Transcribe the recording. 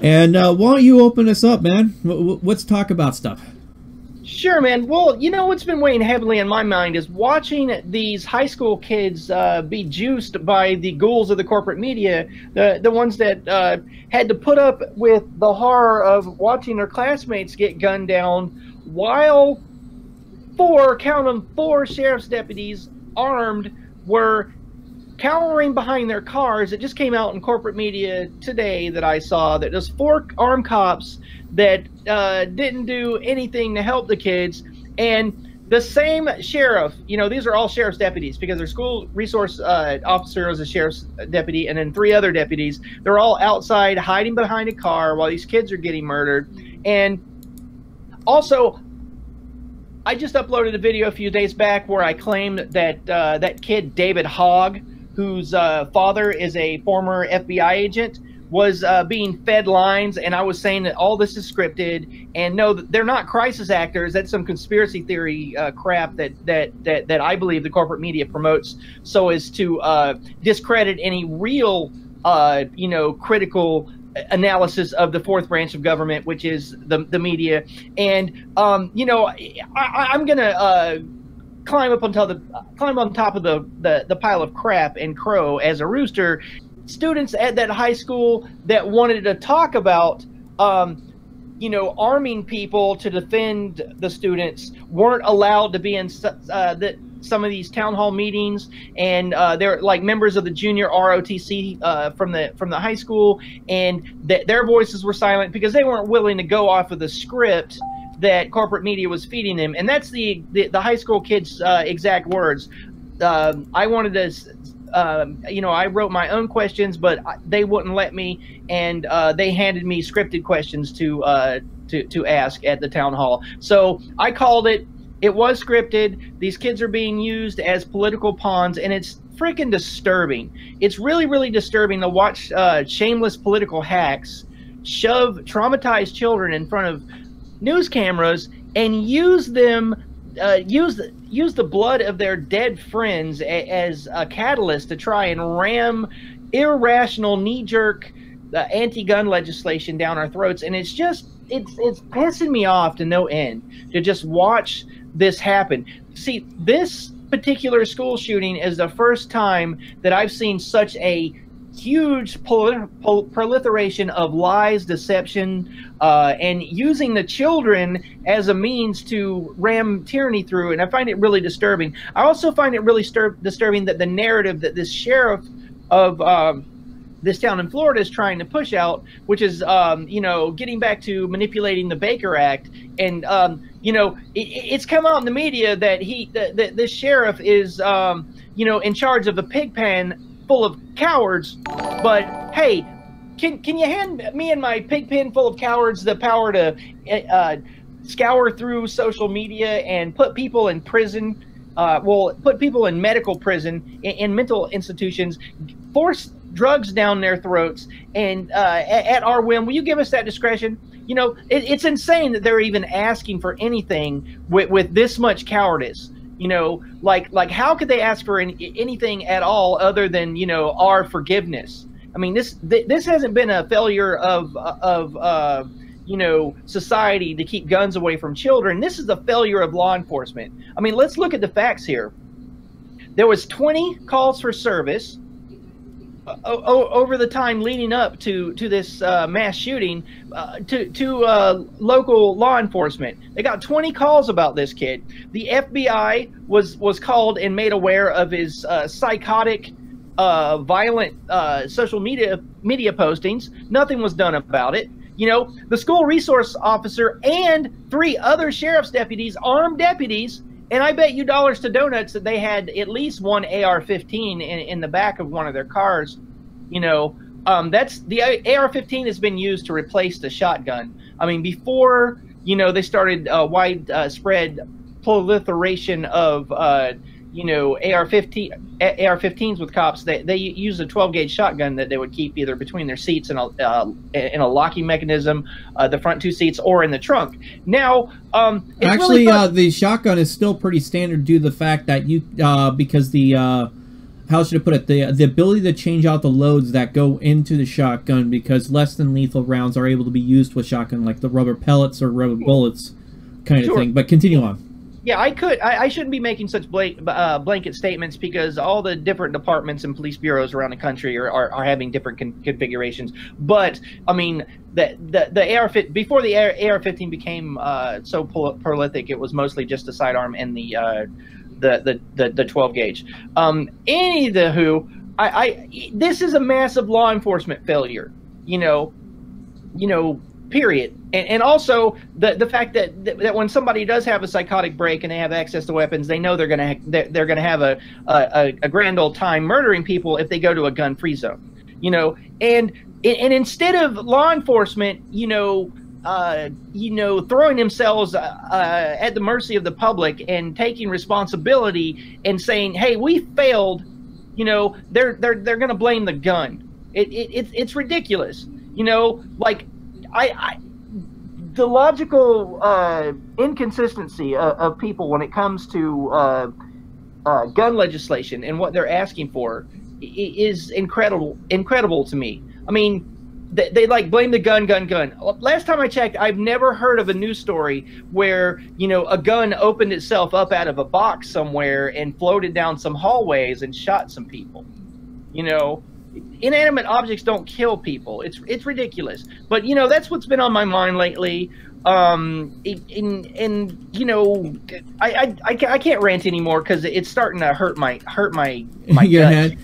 And why don't you open us up, man? Let's talk about stuff. Sure, man. Well, you know what's been weighing heavily in my mind is watching these high school kids be juiced by the ghouls of the corporate media, the ones that had to put up with the horror of watching their classmates get gunned down while count them, four sheriff's deputies armed were cowering behind their cars. It just came out in corporate media today that I saw that there's 4 armed cops that didn't do anything to help the kids, and the same sheriff, you know, these are all sheriff's deputies because their school resource officer is a sheriff's deputy, and then 3 other deputies. They're all outside hiding behind a car while these kids are getting murdered. And also, I just uploaded a video a few days back where I claimed that that kid David Hogg, whose father is a former FBI agent, was being fed lines, and I was saying that all this is scripted, and no, they're not crisis actors. That's some conspiracy theory crap that I believe the corporate media promotes so as to discredit any real you know, critical analysis of the 4th branch of government, which is the media. And you know, I'm gonna climb on top of the pile of crap and crow as a rooster. Students at that high school that wanted to talk about, you know, arming people to defend the students weren't allowed to be in some of these town hall meetings, and they're like members of the junior ROTC from the high school, and their voices were silent because they weren't willing to go off of the script that corporate media was feeding them. And that's the high school kids' exact words. I wanted to. You know, I wrote my own questions, but they wouldn't let me, and they handed me scripted questions to ask at the town hall. So I called it. It was scripted. These kids are being used as political pawns, and it's freaking disturbing. It's really, really disturbing to watch shameless political hacks shove traumatized children in front of news cameras and use them. Use the blood of their dead friends as a catalyst to try and ram irrational, knee-jerk anti-gun legislation down our throats. And it's just it's pissing me off to no end to just watch this happen. See, this particular school shooting is the first time that I've seen such a huge proliferation of lies, deception, and using the children as a means to ram tyranny through. And I find it really disturbing. I also find it really disturbing that the narrative that this sheriff of this town in Florida is trying to push out, which is, you know, getting back to manipulating the Baker Act. And, you know, it's come out in the media that this sheriff is, you know, in charge of a pig pen full of cowards. But hey, can you hand me and my pig pen full of cowards the power to scour through social media and put people in prison, well, put people in medical prison, in mental institutions, force drugs down their throats, and at our whim? Will you give us that discretion? You know, it's insane that they're even asking for anything with this much cowardice. You know, like how could they ask for anything at all other than, you know, our forgiveness? I mean, this hasn't been a failure of you know, society to keep guns away from children. This is a failure of law enforcement. I mean, let's look at the facts here. There was 20 calls for service over the time leading up to this mass shooting to local law enforcement. They got 20 calls about this kid. The FBI was called and made aware of his psychotic, violent social media postings. Nothing was done about it. You know, the school resource officer and 3 other sheriff's deputies, armed deputies, and I bet you dollars to donuts that they had at least one AR-15 in the back of one of their cars. You know, that's the AR-15 has been used to replace the shotgun. I mean, before, you know, they started widespread proliferation of you know, AR-15s with cops. They use a 12-gauge shotgun that they would keep either between their seats in a locking mechanism, the front 2 seats, or in the trunk. Now, it's actually really the shotgun is still pretty standard due to the fact that you because the how should I put it? The ability to change out the loads that go into the shotgun, because less than lethal rounds are able to be used with shotgun, like the rubber pellets or rubber bullets kind of thing. But continue on. Yeah, I shouldn't be making such blanket statements, because all the different departments and police bureaus around the country are having different configurations. But I mean, the AR-15, before the AR-15 became so prolific, it was mostly just the sidearm and the 12 gauge. This is a massive law enforcement failure. Period. And also the fact that when somebody does have a psychotic break and they have access to weapons, they know they're gonna have a grand old time murdering people if they go to a gun-free zone. And instead of law enforcement, throwing themselves at the mercy of the public and taking responsibility and saying, "Hey, we failed," they're gonna blame the gun. It's ridiculous. The logical inconsistency of people when it comes to gun legislation and what they're asking for is incredible to me. I mean, they like blame the gun. Last time I checked, I've never heard of a news story where, a gun opened itself up out of a box somewhere and floated down some hallways and shot some people. Inanimate objects don't kill people. It's ridiculous. But that's what's been on my mind lately. I can't rant anymore because it's starting to hurt my Your gut. head.